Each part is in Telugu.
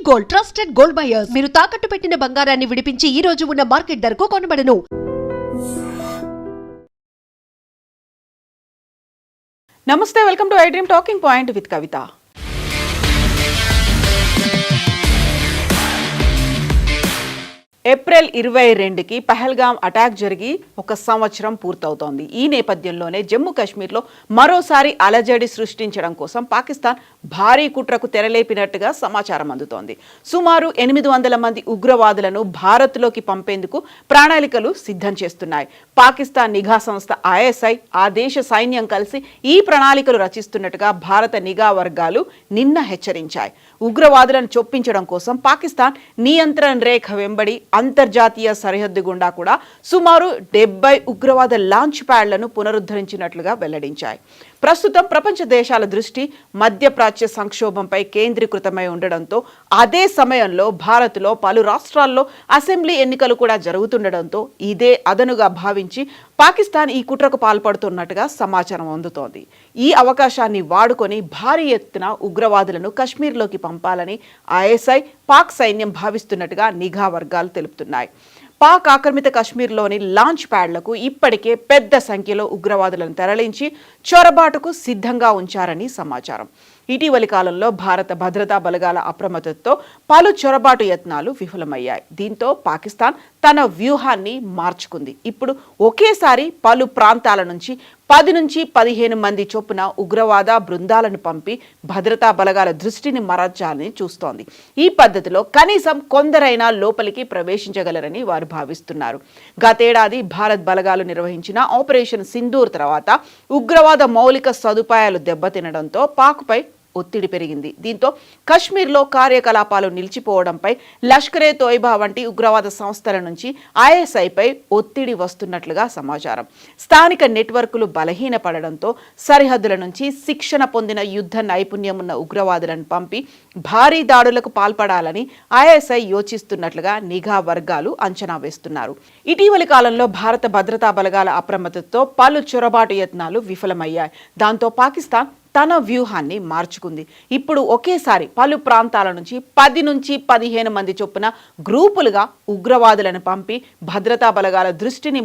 గోల్డ్ ట్రస్టెడ్ గోల్డ్ బయర్స్ మీరు తాకట్టు పెట్టిన బంగారాన్ని విడిపించి ఈ రోజు ఉన్న మార్కెట్ ధరకు కొనబడను. నమస్తే, welcome to I dream talking point with Kavitha. April 22కి పహల్గాం అటాక్ జరిగి 1 సంవత్సరం పూర్తవుతోంది. ఈ నేపథ్యంలోనే జమ్మూ కాశ్మీర్లో మరోసారి అలజడి సృష్టించడం కోసం పాకిస్తాన్ భారీ కుట్రకు తెరలేపినట్టుగా సమాచారం అందుతోంది. సుమారు 800 మంది ఉగ్రవాదులను భారత్లోకి పంపేందుకు ప్రణాళికలు సిద్ధం చేస్తున్నాయి. పాకిస్తాన్ నిఘా సంస్థ ISI, ఆ దేశ సైన్యం కలిసి ఈ ప్రణాళికలు రచిస్తున్నట్టుగా భారత నిఘా వర్గాలు నిన్న హెచ్చరించాయి. ఉగ్రవాదులను చొప్పించడం కోసం పాకిస్తాన్ నియంత్రణ రేఖ వెంబడి అంతర్జాతీయ సరిహద్దు గుండా కూడా సుమారు 70 ఉగ్రవాద లాంచ్ ప్యాడ్లను పునరుద్ధరించినట్లుగా వెల్లడించాయి. ప్రస్తుతం ప్రపంచ దేశాల దృష్టి మధ్యప్రాచ్య సంక్షోభంపై కేంద్రీకృతమై ఉండడంతో, అదే సమయంలో భారత్లో పలు రాష్ట్రాల్లో అసెంబ్లీ ఎన్నికలు కూడా జరుగుతుండడంతో ఇదే అదనుగా భావించి పాకిస్తాన్ ఈ కుట్రకు పాల్పడుతున్నట్టుగా సమాచారం అందుతోంది. ఈ అవకాశాన్ని వాడుకొని భారీ ఎత్తున ఉగ్రవాదులను కశ్మీర్లోకి పంపాలని ISI, పాక్ సైన్యం భావిస్తున్నట్టుగా నిఘా వర్గాలు తెలుపుతున్నాయి. పాక్ ఆక్రమిత కశ్మీర్లోని లాంచ్ ప్యాడ్లకు ఇప్పటికే పెద్ద సంఖ్యలో ఉగ్రవాదులను తరలించి చొరబాటుకు సిద్ధంగా ఉంచారని సమాచారం. ఇటీవలి కాలంలో భారత భద్రతా బలగాల అప్రమత్తతో పలు చొరబాటు యత్నాలు విఫలమయ్యాయి. దీంతో పాకిస్తాన్ తన వ్యూహాన్ని మార్చుకుంది. ఇప్పుడు ఒకేసారి పలు ప్రాంతాల నుంచి 10 నుంచి 15 మంది చొప్పున ఉగ్రవాద బృందాలను పంపి భద్రతా బలగాల దృష్టిని మరల్చాలని చూస్తోంది. ఈ పద్ధతిలో కనీసం కొందరైనా లోపలికి ప్రవేశించగలరని వారు భావిస్తున్నారు. గతేడాది భారత్ బలగాలు నిర్వహించిన ఆపరేషన్ సింధూర్ తర్వాత ఉగ్రవాద మౌలిక సదుపాయాలు దెబ్బతినడంతో పాక్పై ఒత్తిడి పెరిగింది. దీంతో కశ్మీర్లో కార్యకలాపాలు నిలిచిపోవడంపై లష్కరే తోయిబా వంటి ఉగ్రవాద సంస్థల నుంచి ISIపై ఒత్తిడి వస్తున్నట్లుగా సమాచారం. స్థానిక నెట్వర్కులు బలహీనపడడంతో సరిహద్దుల నుంచి శిక్షణ పొందిన యుద్ధ నైపుణ్యం ఉన్న ఉగ్రవాదులను పంపి భారీ దాడులకు పాల్పడాలని ISI యోచిస్తున్నట్లుగా నిఘా వర్గాలు అంచనా వేస్తున్నారు. ఇటీవలి కాలంలో భారత భద్రతా బలగాల అప్రమత్తతో పలు చొరబాటు యత్నాలు విఫలమయ్యాయి. దాంతో పాకిస్తాన్ తన వ్యూహాన్ని మార్చుకుంది. ఇప్పుడు ఒకేసారి పలు ప్రాంతాల నుంచి 10 నుంచి 15 మంది చొప్పున గ్రూపులుగా ఉగ్రవాదులను పంపి భద్రతా బలగాల దృష్టిని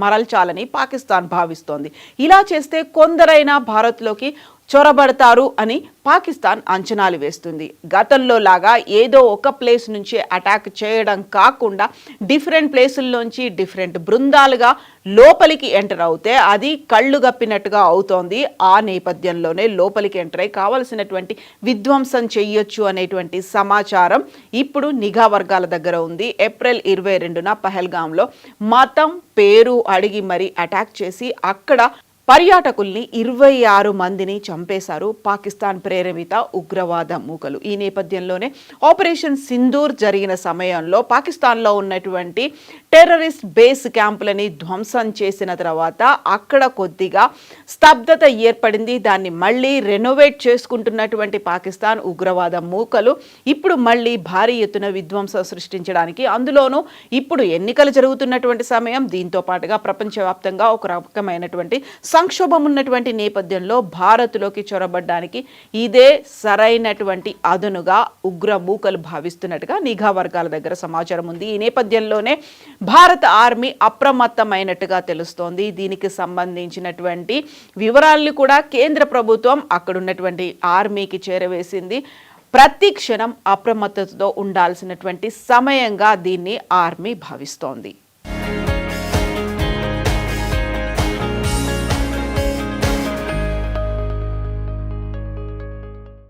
మరల్చాలని పాకిస్తాన్ భావిస్తోంది. ఇలా చేస్తే కొందరైనా భారత్లోకి చొరబడతారు అని పాకిస్తాన్ అంచనాలు వేస్తుంది. గతంలో లాగా ఏదో ఒక ప్లేస్ నుంచి అటాక్ చేయడం కాకుండా డిఫరెంట్ ప్లేసుల్లోంచి డిఫరెంట్ బృందాలుగా లోపలికి ఎంటర్ అవుతే అది కళ్ళు గప్పినట్టుగా అవుతోంది. ఆ నేపథ్యంలోనే లోపలికి ఎంటర్ అయి కావలసినటువంటి విధ్వంసం చెయ్యొచ్చు అనేటువంటి సమాచారం ఇప్పుడు నిఘా వర్గాల దగ్గర ఉంది. ఏప్రిల్ 22న పహల్గాంలో మతం పేరు అడిగి మరీ అటాక్ చేసి అక్కడ పర్యాటకుల్ని 26 మందిని చంపేశారు పాకిస్తాన్ ప్రేరేపిత ఉగ్రవాద మూకలు. ఈ నేపథ్యంలోనే ఆపరేషన్ సింధూర్ జరిగిన సమయంలో పాకిస్తాన్లో ఉన్నటువంటి టెర్రరిస్ట్ బేస్ క్యాంపులని ధ్వంసం చేసిన తర్వాత అక్కడ కొద్దిగా స్తబ్దత ఏర్పడింది. దాన్ని మళ్ళీ రెనోవేట్ చేసుకుంటున్నటువంటి పాకిస్తాన్ ఉగ్రవాద మూకలు ఇప్పుడు మళ్ళీ భారీ ఎత్తున విధ్వంసం సృష్టించడానికి, అందులోనూ ఇప్పుడు ఎన్నికలు జరుగుతున్నటువంటి సమయం, దీంతో పాటుగా ప్రపంచవ్యాప్తంగా ఒక రకమైనటువంటి సంక్షోభం ఉన్నటువంటి నేపథ్యంలో భారత్లోకి చొరబడ్డానికి ఇదే సరైనటువంటి అదనుగా ఉగ్ర మూకలు భావిస్తున్నట్టుగా నిఘా వర్గాల దగ్గర సమాచారం ఉంది. ఈ నేపథ్యంలోనే భారత ఆర్మీ అప్రమత్తమైనట్టుగా తెలుస్తోంది. దీనికి సంబంధించినటువంటి వివరాలను కూడా కేంద్ర ప్రభుత్వం అక్కడున్నటువంటి ఆర్మీకి చేరవేసింది. ప్రతి క్షణం అప్రమత్తతతో ఉండాల్సినటువంటి సమయంగా దీన్ని ఆర్మీ భావిస్తోంది.